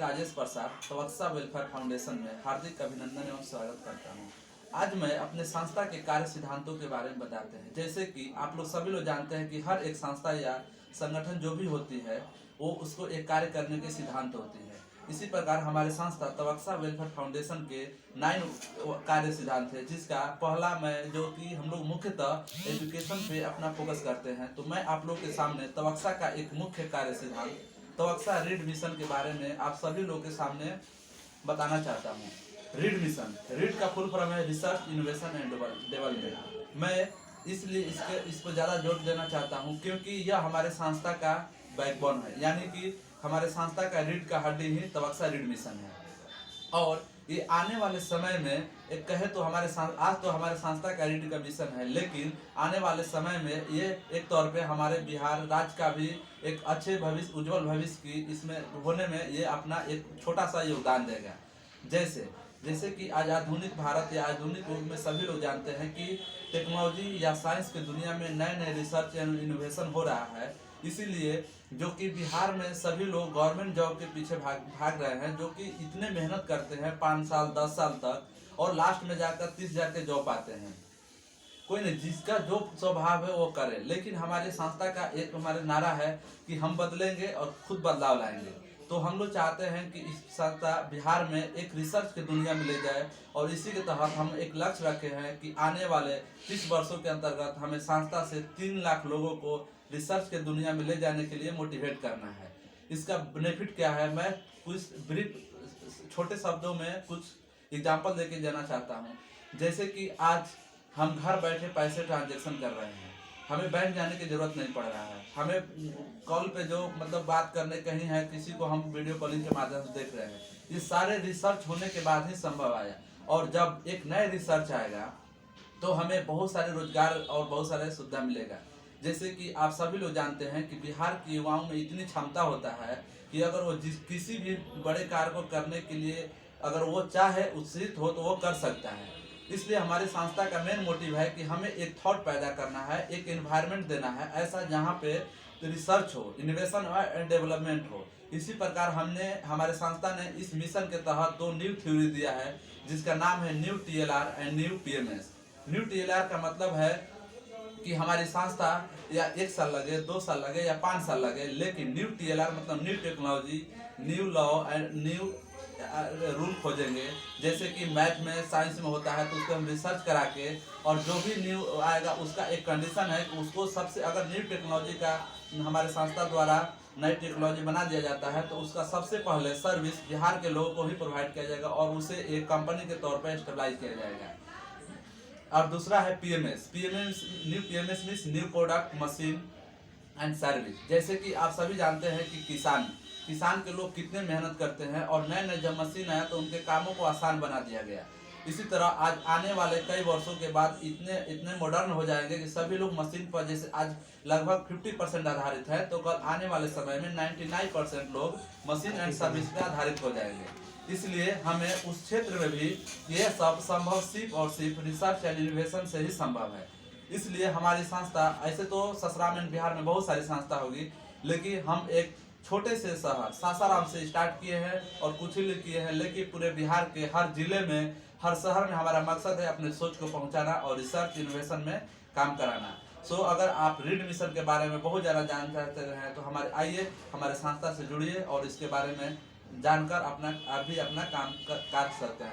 राजेश प्रसाद तवक्सा welfare foundation में हार्दिक अभिनंदन एवं स्वागत करता हूं। आज मैं अपने संस्था के कार्य सिद्धांतों के बारे में बताते हैं। जैसे कि आप लोग सभी लोग जानते हैं कि हर एक संस्था या संगठन जो भी होती है वो उसको एक कार्य करने के सिद्धांत होती है। इसी प्रकार हमारे संस्था तवक्सा वेलफेयर फाउंडेशन के 9 कार्य सिद्धांत है, जिसका पहला मैं जो कि हम लोग मुख्यतः एजुकेशन पे अपना फोकस करते हैं। तो मैं आप लोग के सामने तवक्सा का एक मुख्य कार्य सिद्धांत तवक्सा रीड मिशन के बारे में आप सभी लोगों के सामने बताना चाहता हूँ। रीड मिशन, रीड का फुल फॉर्म है रिसर्च इनोवेशन एंड डेवलपमेंट। मैं इसलिए इस पर ज़्यादा जोर देना चाहता हूँ क्योंकि यह हमारे संस्था का बैकबोन है, यानी कि हमारे संस्था का रीढ़ का हड्डी ही तवक्सा रीड मिशन है। और ये आने वाले समय में एक कहे तो आज तो हमारे संस्था का रीड का मिशन है, लेकिन आने वाले समय में ये एक तौर पे हमारे बिहार राज्य का भी एक अच्छे भविष्य, उज्जवल भविष्य की इसमें होने में ये अपना एक छोटा सा योगदान देगा। जैसे कि आज आधुनिक भारत या आधुनिक युग में सभी लोग जानते हैं कि टेक्नोलॉजी या साइंस की दुनिया में नए नए रिसर्च एंड इनोवेशन हो रहा है। इसीलिए जो कि बिहार में सभी लोग गवर्नमेंट जॉब के पीछे भाग रहे हैं, जो कि इतने मेहनत करते हैं 5 साल 10 साल तक, और लास्ट में जाकर 30 हजार के जॉब पाते हैं। कोई नहीं, जिसका जो स्वभाव है वो करे, लेकिन हमारी संस्था का एक हमारा नारा है कि हम बदलेंगे और खुद बदलाव लाएंगे। तो हम लोग चाहते हैं कि इस संस्था बिहार में एक रिसर्च की दुनिया में ले जाए, और इसी के तहत हम एक लक्ष्य रखे हैं कि आने वाले 30 वर्षों के अंतर्गत हमें संस्था से 3 लाख लोगों को रिसर्च के दुनिया में ले जाने के लिए मोटिवेट करना है। इसका बेनिफिट क्या है, मैं कुछ ब्रीफ छोटे शब्दों में कुछ एग्जाम्पल देके जाना चाहता हूँ। जैसे कि आज हम घर बैठे पैसे ट्रांजैक्शन कर रहे हैं, हमें बैंक जाने की जरूरत नहीं पड़ रहा है। हमें कॉल पे जो बात करने कहीं है, किसी को हम वीडियो कॉलिंग के माध्यम से देख रहे हैं, ये सारे रिसर्च होने के बाद ही संभव आया। और जब एक नए रिसर्च आएगा तो हमें बहुत सारे रोजगार और बहुत सारे सुविधा मिलेगा। जैसे कि आप सभी लोग जानते हैं कि बिहार के युवाओं में इतनी क्षमता होता है कि अगर वो किसी भी बड़े कार्य को करने के लिए अगर वो चाहे, उत्साहित हो, तो वो कर सकता है। इसलिए हमारी संस्था का मेन मोटिव है कि हमें एक थॉट पैदा करना है, एक एनवायरनमेंट देना है ऐसा जहाँ पे रिसर्च हो, इनोवेशन एंड डेवलपमेंट हो। इसी प्रकार हमारे संस्था ने इस मिशन के तहत 2 न्यू थ्योरी दिया है, जिसका नाम है new TLR and new PMS। New TLR का मतलब है कि हमारी संस्था या 1 साल लगे, 2 साल लगे या 5 साल लगे, लेकिन न्यू TLR मतलब new technology, new law and new rule खोजेंगे। जैसे कि मैथ में, साइंस में होता है, तो उसको हम रिसर्च करा के, और जो भी न्यू आएगा उसका एक कंडीशन है कि उसको सबसे, अगर न्यू टेक्नोलॉजी का हमारे संस्था द्वारा नई टेक्नोलॉजी बना दिया जाता है तो उसका सबसे पहले सर्विस बिहार के लोगों को ही प्रोवाइड किया जाएगा और उसे एक कंपनी के तौर पर स्टेबलाइज किया जाएगा। और दूसरा है PMS। New PMS means new product, machine and service. जैसे कि आप सभी जानते हैं कि किसान के लोग कितने मेहनत करते हैं, और नए जब मशीन आया तो उनके कामों को आसान बना दिया गया। इसी तरह आज आने वाले कई वर्षों के बाद इतने मॉडर्न हो जाएंगे कि सभी लोग मशीन पर, जैसे आज लगभग 50% आधारित है, तो कल आने वाले समय में 99% लोग मशीन एंड सर्विस पर आधारित हो जाएंगे। इसलिए हमें उस क्षेत्र में भी यह सब संभव सिर्फ रिसर्च एंड इनोवेशन से ही संभव है। इसलिए हमारी संस्था, ऐसे तो ससुराल में बिहार में बहुत सारी संस्था होगी, लेकिन हम एक छोटे से शहर सासाराम से स्टार्ट किए हैं और कुछ ही किए हैं, लेकिन पूरे बिहार के हर जिले में, हर शहर में हमारा मकसद है अपने सोच को पहुंचाना और रिसर्च इनोवेशन में काम कराना। अगर आप रीड मिशन के बारे में बहुत ज़्यादा जानना चाहते हैं तो आइए हमारे संस्था से जुड़िए और इसके बारे में जानकर आप भी अपना काम कर सकते हैं।